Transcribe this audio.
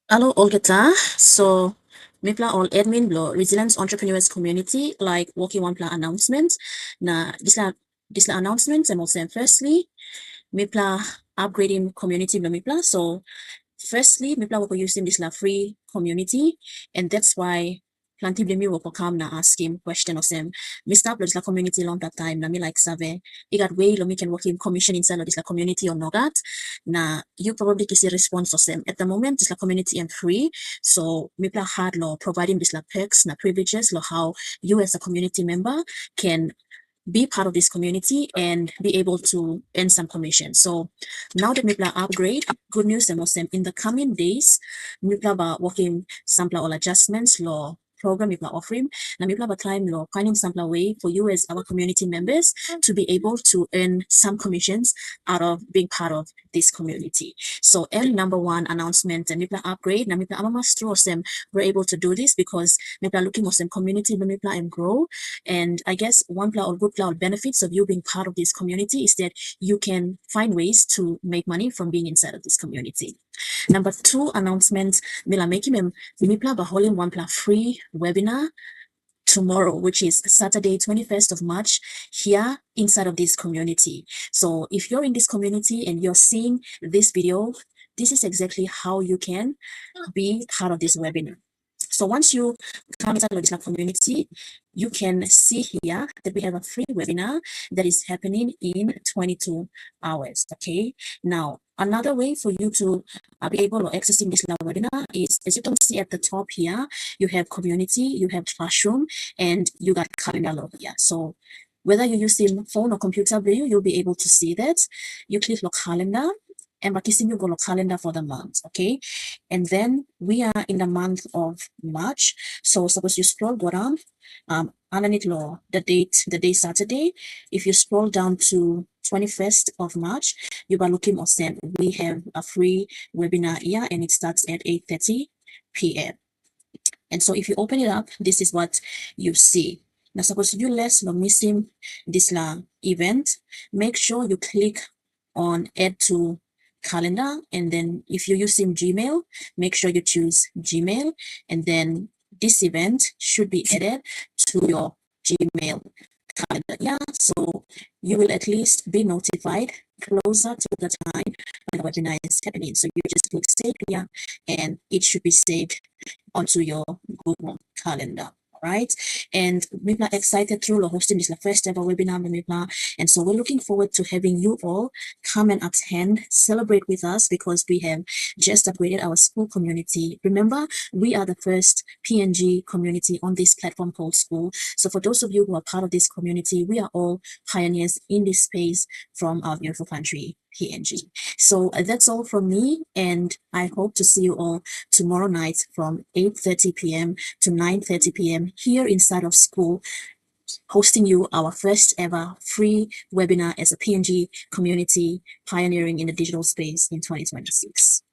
Hello, Olgata. So, Mipla all admin blo resilience entrepreneurs community like working one plan announcement. Na this la announcement and also firstly, Mipla upgrading community blo Mipla. So firstly, Mipla will using this la free community, and that's why plenty blame will come na ask him question or sem. Mr. Upload la community long that time na me like save. He got way lo me can work in commission inside of this la community or not. Na you probably can see response or sem. At the moment, this la community and free. So Mipla hard law providing this la perks na privileges lo how you as a community member can be part of this community and be able to earn some commission. So now that Mipla upgrade, good news and most in the coming days, Mipla ba working sampler all adjustments law program Mipla offering. Now Mipla ba time law finding sampler way for you as our community members to be able to earn some commissions out of being part of this community. So number one announcement and Mipla upgrade. Now Mipla Amama or them were able to do this because Mipla looking for some community Mipla and grow. And I guess one cloud or good cloud benefits of you being part of this community is that you can find ways to make money from being inside of this community. Number two announcement, Mila making Mipla by holding one free webinar tomorrow, which is Saturday, 21st of March, here inside of this community. So if you're in this community and you're seeing this video, this is exactly how you can be part of this webinar. So once you come inside the community, you can see here that we have a free webinar that is happening in 22 hours. Okay. Now, another way for you to be able to accessing this webinar is, as you can see at the top here, you have community, you have classroom, and you got calendar here. So whether you're using phone or computer view, you'll be able to see that. You click the calendar and you go to calendar for the month, okay? And then we are in the month of March. So suppose you scroll go down, underneath the day Saturday. If you scroll down to 21st of March, you are looking at them. We have a free webinar here and it starts at 8:30 p.m. And so if you open it up, this is what you see. Now, suppose you not missing this event, make sure you click on add to calendar. And then if you're using Gmail, make sure you choose Gmail. And then this event should be added to your Gmail calendar. Yeah, so you will at least be notified closer to the time when the webinar is happening. So you just click save here and it should be saved onto your Google Calendar. Right, and we're excited through hosting this first ever webinar, and so we're looking forward to having you all come and attend, celebrate with us because we have just upgraded our school community. Remember, we are the first PNG community on this platform called School. So for those of you who are part of this community, we are all pioneers in this space from our beautiful country, PNG. So that's all from me, and I hope to see you all tomorrow night from 8:30 p.m. to 9:30 p.m. here inside of School, hosting you our first ever free webinar as a PNG community pioneering in the digital space in 2026.